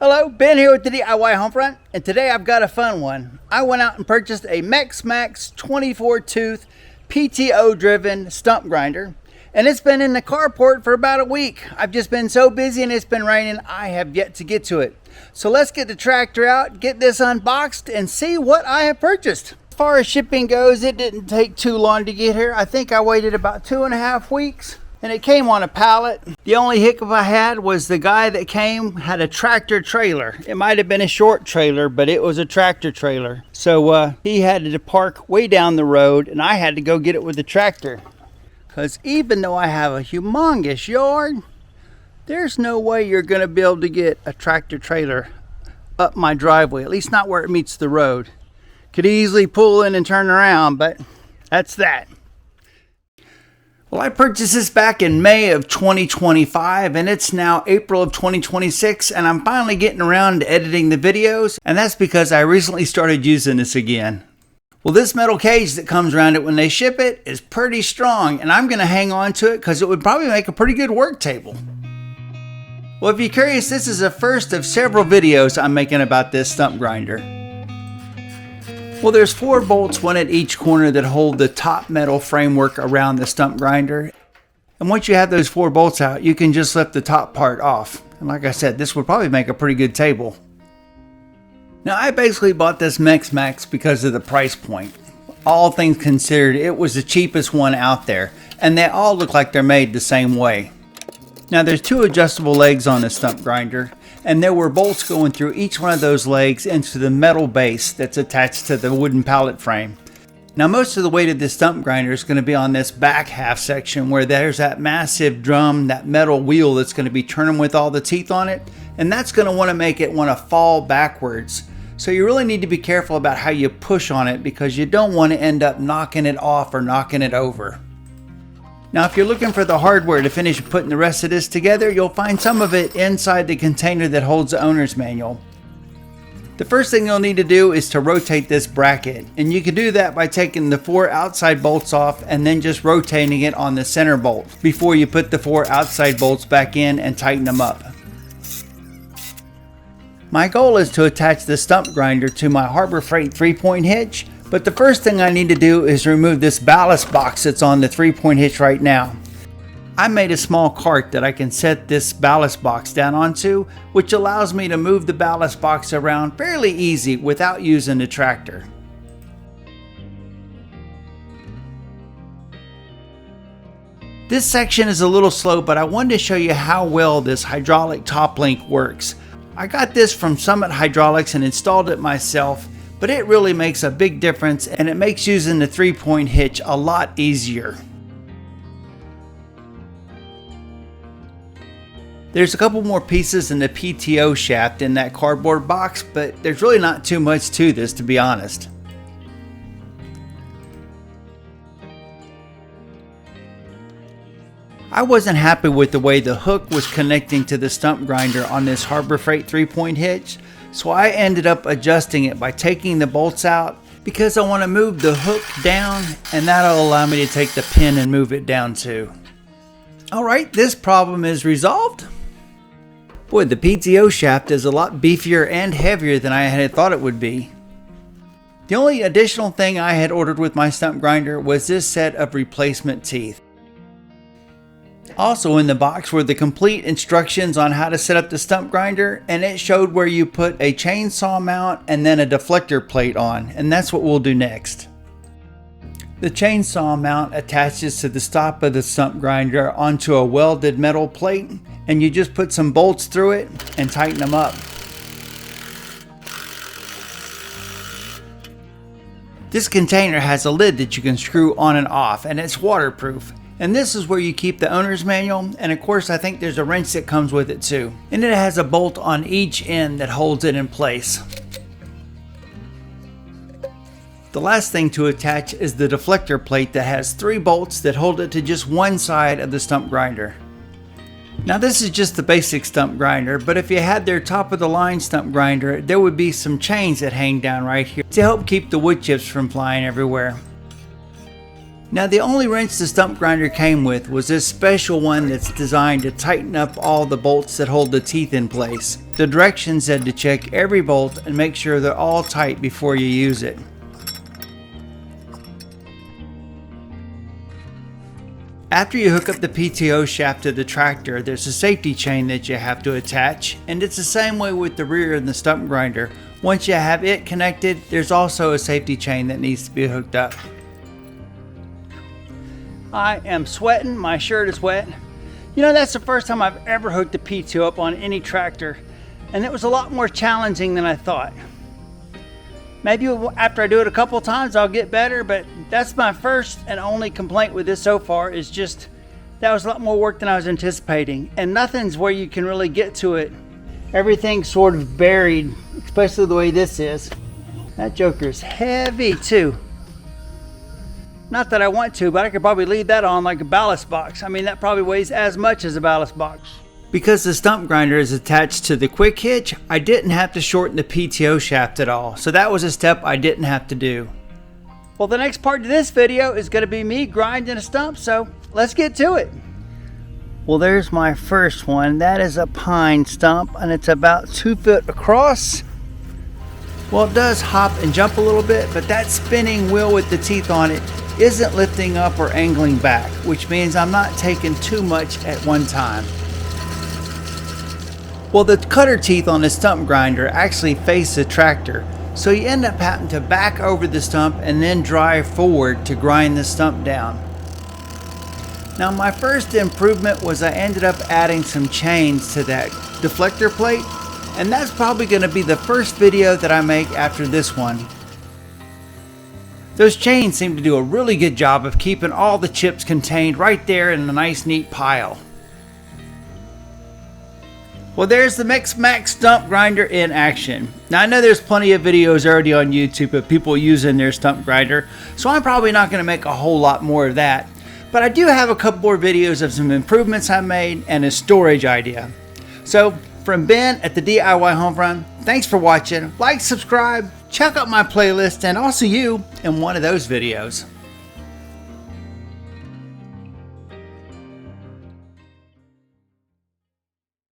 Hello, Ben here with the DIY Homefront, and today I've got a fun one. I went out and purchased a MechMaxx 24 tooth PTO driven stump grinder, and it's been in the carport for about a week. I've just been so busy and it's been raining, I have yet to get to it. So let's get the tractor out, get this unboxed, and see what I have purchased. As far as shipping goes, it didn't take too long to get here. I think I waited about 2.5 weeks. And it came on a pallet. The only hiccup I had was the guy that came had a tractor trailer. It might have been a short trailer, but it was a tractor trailer. So he had to park way down the road, and I had to go get it with the tractor. Because even though I have a humongous yard, there's no way you're going to be able to get a tractor trailer up my driveway, at least not where it meets the road. Could easily pull in and turn around, but that's that. Well, I purchased this back in May of 2025, and it's now April of 2026, and I'm finally getting around to editing the videos, and that's because I recently started using this again. Well, this metal cage that comes around it when they ship it is pretty strong, and I'm going to hang on to it because it would probably make a pretty good work table. Well, if you're curious, this is the first of several videos I'm making about this stump grinder. Well, there's 4 bolts, one at each corner, that hold the top metal framework around the stump grinder. And once you have those 4 bolts out, you can just lift the top part off. And like I said, this would probably make a pretty good table. Now, I basically bought this MechMaxx because of the price point. All things considered, it was the cheapest one out there. And they all look like they're made the same way. Now, there's 2 adjustable legs on the stump grinder, and there were bolts going through each one of those legs into the metal base that's attached to the wooden pallet frame. Now, most of the weight of this stump grinder is going to be on this back half section where there's that massive drum, that metal wheel that's going to be turning with all the teeth on it, and that's going to want to make it want to fall backwards. So you really need to be careful about how you push on it because you don't want to end up knocking it off or knocking it over. Now, if you're looking for the hardware to finish putting the rest of this together, you'll find some of it inside the container that holds the owner's manual. The first thing you'll need to do is to rotate this bracket, and you can do that by taking the 4 outside bolts off and then just rotating it on the center bolt before you put the 4 outside bolts back in and tighten them up. My goal is to attach the stump grinder to my Harbor Freight 3-point hitch. But the first thing I need to do is remove this ballast box that's on the 3-point hitch right now. I made a small cart that I can set this ballast box down onto, which allows me to move the ballast box around fairly easy without using the tractor. This section is a little slow, but I wanted to show you how well this hydraulic top link works. I got this from Summit Hydraulics and installed it myself. But it really makes a big difference, and it makes using the 3-point hitch a lot easier. There's a couple more pieces in the PTO shaft in that cardboard box, but there's really not too much to this, to be honest. I wasn't happy with the way the hook was connecting to the stump grinder on this Harbor Freight 3-point hitch. So I ended up adjusting it by taking the bolts out because I want to move the hook down, and that'll allow me to take the pin and move it down too. Alright, this problem is resolved. Boy, the PTO shaft is a lot beefier and heavier than I had thought it would be. The only additional thing I had ordered with my stump grinder was this set of replacement teeth. Also in the box were the complete instructions on how to set up the stump grinder, and it showed where you put a chainsaw mount and then a deflector plate on, and that's what we'll do next. The chainsaw mount attaches to the stop of the stump grinder onto a welded metal plate, and you just put some bolts through it and tighten them up. This container has a lid that you can screw on and off, and it's waterproof. And this is where you keep the owner's manual, and of course I think there's a wrench that comes with it too. And it has a bolt on each end that holds it in place. The last thing to attach is the deflector plate that has 3 bolts that hold it to just one side of the stump grinder. Now this is just the basic stump grinder, but if you had their top of the line stump grinder, there would be some chains that hang down right here to help keep the wood chips from flying everywhere. Now the only wrench the stump grinder came with was this special one that's designed to tighten up all the bolts that hold the teeth in place. The directions said to check every bolt and make sure they're all tight before you use it. After you hook up the PTO shaft to the tractor, there's a safety chain that you have to attach, and it's the same way with the rear and the stump grinder. Once you have it connected, there's also a safety chain that needs to be hooked up. I am sweating, my shirt is wet. You know, that's the first time I've ever hooked a PTO up on any tractor, and it was a lot more challenging than I thought. Maybe after I do it a couple times I'll get better, but that's my first and only complaint with this so far, is just that was a lot more work than I was anticipating, and nothing's where you can really get to it. Everything's sort of buried, especially the way this is. That joker's heavy too. Not that I want to, but I could probably leave that on like a ballast box. I mean, that probably weighs as much as a ballast box. Because the stump grinder is attached to the quick hitch, I didn't have to shorten the PTO shaft at all, so that was a step I didn't have to do. Well, the next part of this video is going to be me grinding a stump, so let's get to it. Well, there's my first one. That is a pine stump, and it's about 2 foot across. Well, it does hop and jump a little bit, but that spinning wheel with the teeth on it isn't lifting up or angling back, which means I'm not taking too much at one time. Well, the cutter teeth on the stump grinder actually face the tractor, so you end up having to back over the stump and then drive forward to grind the stump down. Now, my first improvement was I ended up adding some chains to that deflector plate, and that's probably going to be the first video that I make after this one. Those chains seem to do a really good job of keeping all the chips contained right there in a nice neat pile. Well, there's the MechMax Stump Grinder in action. Now, I know there's plenty of videos already on YouTube of people using their stump grinder, so I'm probably not going to make a whole lot more of that. But I do have a couple more videos of some improvements I made and a storage idea. So, from Ben at the DIY Homefront, thanks for watching. Like, subscribe, check out my playlist, and I'll see you in one of those videos.